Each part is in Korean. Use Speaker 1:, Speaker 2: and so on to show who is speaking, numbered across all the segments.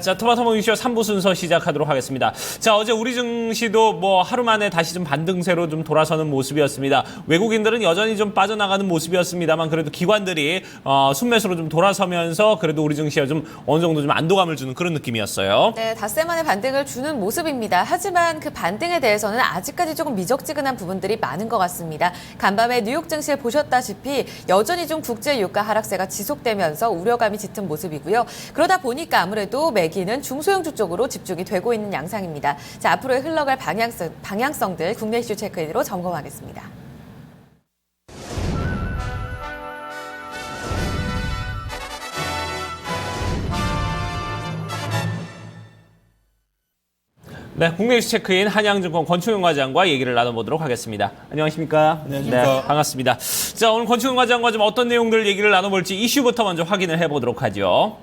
Speaker 1: 자, 토마토 모닝쇼 3부 순서 시작하도록 하겠습니다. 자, 어제 우리 증시도 뭐 하루 만에 다시 좀 반등세로 좀 돌아서는 모습이었습니다. 외국인들은 여전히 좀 빠져나가는 모습이었습니다만 그래도 기관들이 순매수로 좀 돌아서면서 그래도 우리 증시에 좀 어느 정도 좀 안도감을 주는 그런 느낌이었어요.
Speaker 2: 네, 닷새 만에 반등을 주는 모습입니다. 하지만 그 반등에 대해서는 아직까지 조금 미적지근한 부분들이 많은 것 같습니다. 간밤에 뉴욕 증시를 보셨다시피 여전히 좀 국제 유가 하락세가 지속되면서 우려감이 짙은 모습이고요. 그러다 보니까 아무래도 매기는 중소형주 쪽으로 집중이 되고 있는 양상입니다. 자, 앞으로의 흘러갈 방향성들 국내 이슈 체크인으로 점검하겠습니다.
Speaker 1: 네, 국내 이슈 체크인 한양증권 권충현 과장과 얘기를 나눠보도록 하겠습니다. 안녕하십니까?
Speaker 3: 안녕하십니까?
Speaker 1: 네, 반갑습니다. 자, 오늘 권충현 과장과 좀 어떤 내용들 얘기를 나눠볼지 이슈부터 먼저 확인을 해보도록 하죠.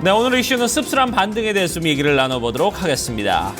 Speaker 1: 네, 오늘 이슈는 씁쓸한 반등에 대해서 좀 얘기를 나눠보도록 하겠습니다.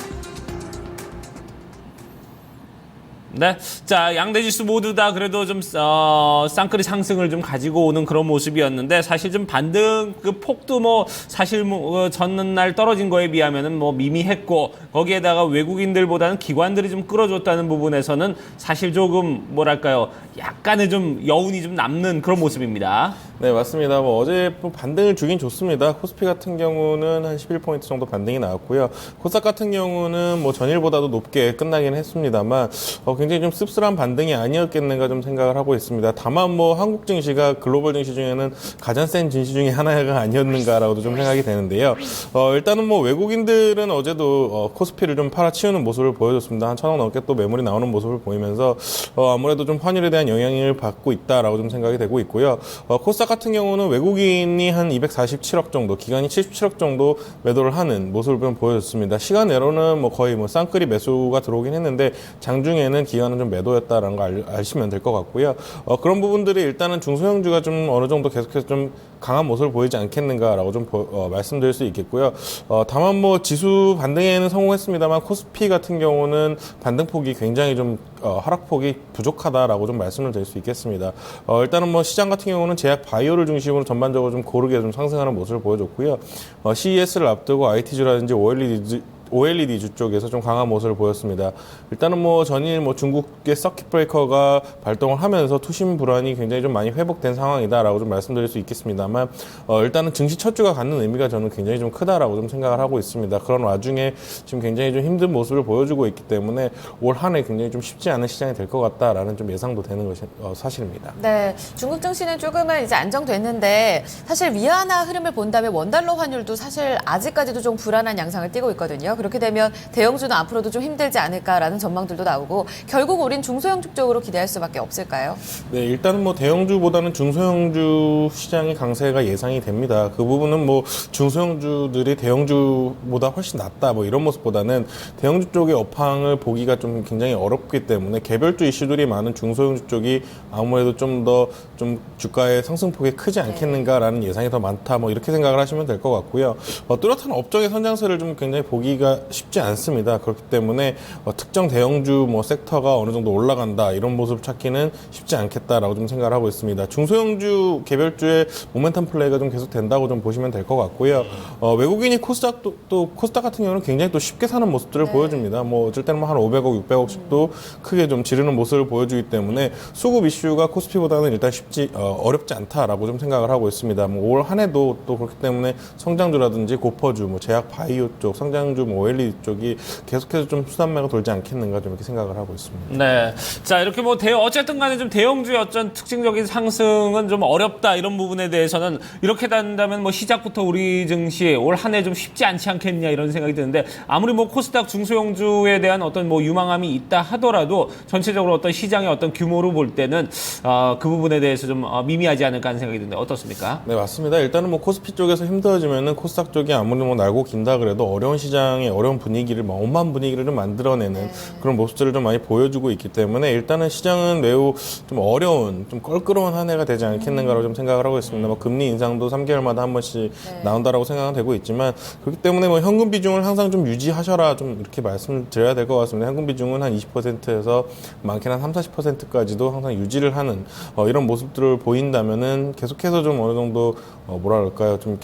Speaker 1: 네, 자, 양대 지수 모두 다 그래도 좀 쌍끌이 상승을 좀 가지고 오는 그런 모습이었는데 사실 좀 반등 그 폭도 뭐 사실 뭐 전날 떨어진 거에 비하면은 뭐 미미했고 거기에다가 외국인들보다는 기관들이 좀 끌어줬다는 부분에서는 사실 조금 뭐랄까요 약간의 좀 여운이 좀 남는 그런 모습입니다.
Speaker 3: 네, 맞습니다. 뭐 어제 반등을 주긴 좋습니다. 코스피 같은 경우는 한 11포인트 정도 반등이 나왔고요. 코스닥 같은 경우는 뭐 전일보다도 높게 끝나긴 했습니다만 굉장히 좀 씁쓸한 반등이 아니었겠는가 좀 생각을 하고 있습니다. 다만 뭐 한국 증시가 글로벌 증시 중에는 가장 센 증시 중에 하나가 아니었는가라고도 좀 생각이 되는데요. 일단은 뭐 외국인들은 어제도 코스피를 좀 팔아치우는 모습을 보여줬습니다. 한 1,000원 넘게 또 매물이 나오는 모습을 보이면서 아무래도 좀 환율에 대한 영향을 받고 있다라고 좀 생각이 되고 있고요. 코스닥 같은 경우는 외국인이 한 247억 정도, 기관이 77억 정도 매도를 하는 모습을 좀 보여줬습니다. 시간 내로는 뭐 거의 뭐 쌍끌이 매수가 들어오긴 했는데 장중에는 기관은 좀 매도였다라는 거 아시면 될 것 같고요. 그런 부분들이 일단은 중소형주가 좀 어느 정도 계속해서 좀 강한 모습을 보이지 않겠는가라고 좀 말씀드릴 수 있겠고요. 다만 뭐 지수 반등에는 성공했습니다만 코스피 같은 경우는 반등폭이 굉장히 좀 하락폭이 부족하다라고 좀 말씀을 드릴 수 있겠습니다. 일단은 뭐 시장 같은 경우는 제약 바이오를 중심으로 전반적으로 좀 고르게 좀 상승하는 모습을 보여줬고요. CES를 앞두고 IT주라든지 OLED주 쪽에서 좀 강한 모습을 보였습니다. 일단은 뭐 전일 뭐 중국의 서킷 브레이커가 발동을 하면서 투심 불안이 굉장히 좀 많이 회복된 상황이다라고 좀 말씀드릴 수 있겠습니다만 일단은 증시 첫 주가 갖는 의미가 저는 굉장히 좀 크다라고 좀 생각을 하고 있습니다. 그런 와중에 지금 굉장히 좀 힘든 모습을 보여주고 있기 때문에 올 한 해 굉장히 좀 쉽지 않은 시장이 될 것 같다라는 좀 예상도 되는 것이 사실입니다.
Speaker 2: 네, 중국 증시는 조금은 이제 안정됐는데 사실 위안화 흐름을 본다면 원달러 환율도 사실 아직까지도 좀 불안한 양상을 띠고 있거든요. 그렇게 되면 대형주는 앞으로도 좀 힘들지 않을까라는 전망들도 나오고 결국 우린 중소형주 쪽으로 기대할 수밖에 없을까요?
Speaker 3: 네, 일단은 뭐 대형주보다는 중소형주 시장의 강세가 예상이 됩니다. 그 부분은 뭐 중소형주들이 대형주보다 훨씬 낫다 뭐 이런 모습보다는 대형주 쪽의 업황을 보기가 좀 굉장히 어렵기 때문에 개별주 이슈들이 많은 중소형주 쪽이 아무래도 좀 더 좀 주가의 상승폭이 크지 않겠는가라는 예상이 더 많다 뭐 이렇게 생각을 하시면 될 것 같고요. 뚜렷한 업종의 선장세를 좀 굉장히 보기가 쉽지 않습니다. 그렇기 때문에 특정 대형주 뭐 섹터가 어느 정도 올라간다 이런 모습 찾기는 쉽지 않겠다라고 좀 생각을 하고 있습니다. 중소형주 개별주의 모멘텀 플레이가 좀 계속 된다고 좀 보시면 될 것 같고요. 외국인이 코스닥 같은 경우는 굉장히 또 쉽게 사는 모습들을 보여줍니다. 뭐 어쩔 때는 뭐 한 500억, 600억씩도 크게 좀 지르는 모습을 보여주기 때문에 수급 이슈가 코스피보다는 일단 어렵지 않다라고 좀 생각을 하고 있습니다. 뭐 올 한 해도 또 그렇기 때문에 성장주라든지 고퍼주, 뭐 제약 바이오 쪽, 성장주, 뭐 OLED 쪽이 계속해서 좀 수단매가 돌지 않겠는가 좀 이렇게 생각을 하고 있습니다.
Speaker 1: 네. 자, 이렇게 뭐 어쨌든 간에 좀 대형주의 어떤 특징적인 상승은 좀 어렵다 이런 부분에 대해서는 이렇게 된다면 뭐 시작부터 우리 증시 올 한 해 좀 쉽지 않지 않겠냐 이런 생각이 드는데 아무리 뭐 코스닥 중소형주에 대한 어떤 뭐 유망함이 있다 하더라도 전체적으로 어떤 시장의 어떤 규모로 볼 때는 그 부분에 대해서 좀 미미하지 않을까 하는 생각이 드는데 어떻습니까?
Speaker 3: 네, 맞습니다. 일단은 뭐 코스피 쪽에서 힘들어지면은 코스닥 쪽이 아무리 뭐 날고 긴다 그래도 어려운 시장이 상당히 어려운 분위기를, 엄한 분위기를 좀 만들어내는 그런 모습들을 좀 많이 보여주고 있기 때문에 일단은 시장은 매우 좀 어려운, 좀 껄끄러운 한 해가 되지 않겠는가로 좀 생각을 하고 있습니다. 뭐 금리 인상도 3개월마다 한 번씩 나온다라고 생각은 되고 있지만 그렇기 때문에 뭐 현금 비중을 항상 좀 유지하셔라 좀 이렇게 말씀을 드려야 될 것 같습니다. 현금 비중은 한 20%에서 많게는 한 30%까지도 항상 유지를 하는 이런 모습들을 보인다면은 계속해서 좀 어느 정도 뭐랄까요, 좀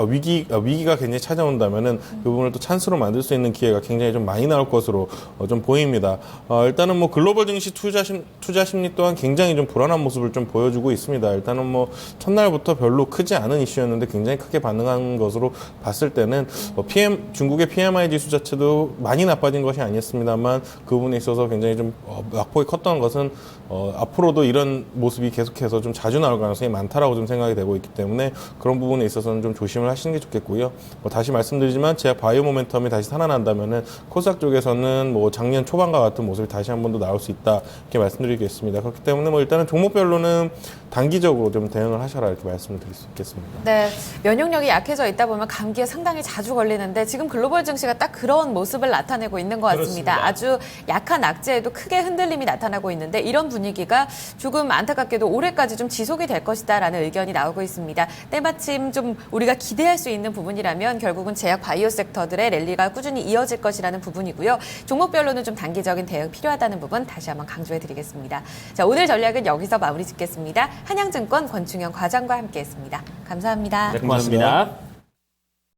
Speaker 3: 위기가 굉장히 찾아온다면은 그 부분을 또 찬스로 만들 수 있는 기회가 굉장히 좀 많이 나올 것으로 좀 보입니다. 일단은 뭐 글로벌 증시 투자 심리 또한 굉장히 좀 불안한 모습을 좀 보여주고 있습니다. 일단은 뭐 첫날부터 별로 크지 않은 이슈였는데 굉장히 크게 반응한 것으로 봤을 때는 중국의 PMI 지수 자체도 많이 나빠진 것이 아니었습니다만 그 부분에 있어서 굉장히 좀 낙폭이 컸던 것은 앞으로도 이런 모습이 계속해서 좀 자주 나올 가능성이 많다라고 좀 생각이 되고 있기 때문에 그런 부분에 있어서는 좀 조심을 하시는 게 좋겠고요. 다시 말씀드리지만 제가 바이오 모멘텀이 다시 살아난다면은 코스닥 쪽에서는 뭐 작년 초반과 같은 모습이 다시 한 번 더 나올 수 있다 이렇게 말씀드리겠습니다. 그렇기 때문에 뭐 일단은 종목별로는 단기적으로 좀 대응을 하셔라 이렇게 말씀을 드릴 수 있겠습니다.
Speaker 2: 네, 면역력이 약해져 있다 보면 감기에 상당히 자주 걸리는데 지금 글로벌 증시가 딱 그런 모습을 나타내고 있는 것 같습니다.
Speaker 1: 그렇습니다.
Speaker 2: 아주 약한 악재에도 크게 흔들림이 나타나고 있는데 이런 분위기가 조금 안타깝게도 올해까지 좀 지속이 될 것이다라는 의견이 나오고 있습니다. 때마침 좀 우리가 기대할 수 있는 부분이라면 결국은 제약 바이오 섹터들의 랠리가 꾸준히 이어질 것이라는 부분이고요. 종목별로는 좀 단기적인 대응 필요하다는 부분 다시 한번 강조해드리겠습니다. 자, 오늘 전략은 여기서 마무리 짓겠습니다. 한양증권 권충현 과장과 함께했습니다. 감사합니다.
Speaker 1: 네, 고맙습니다.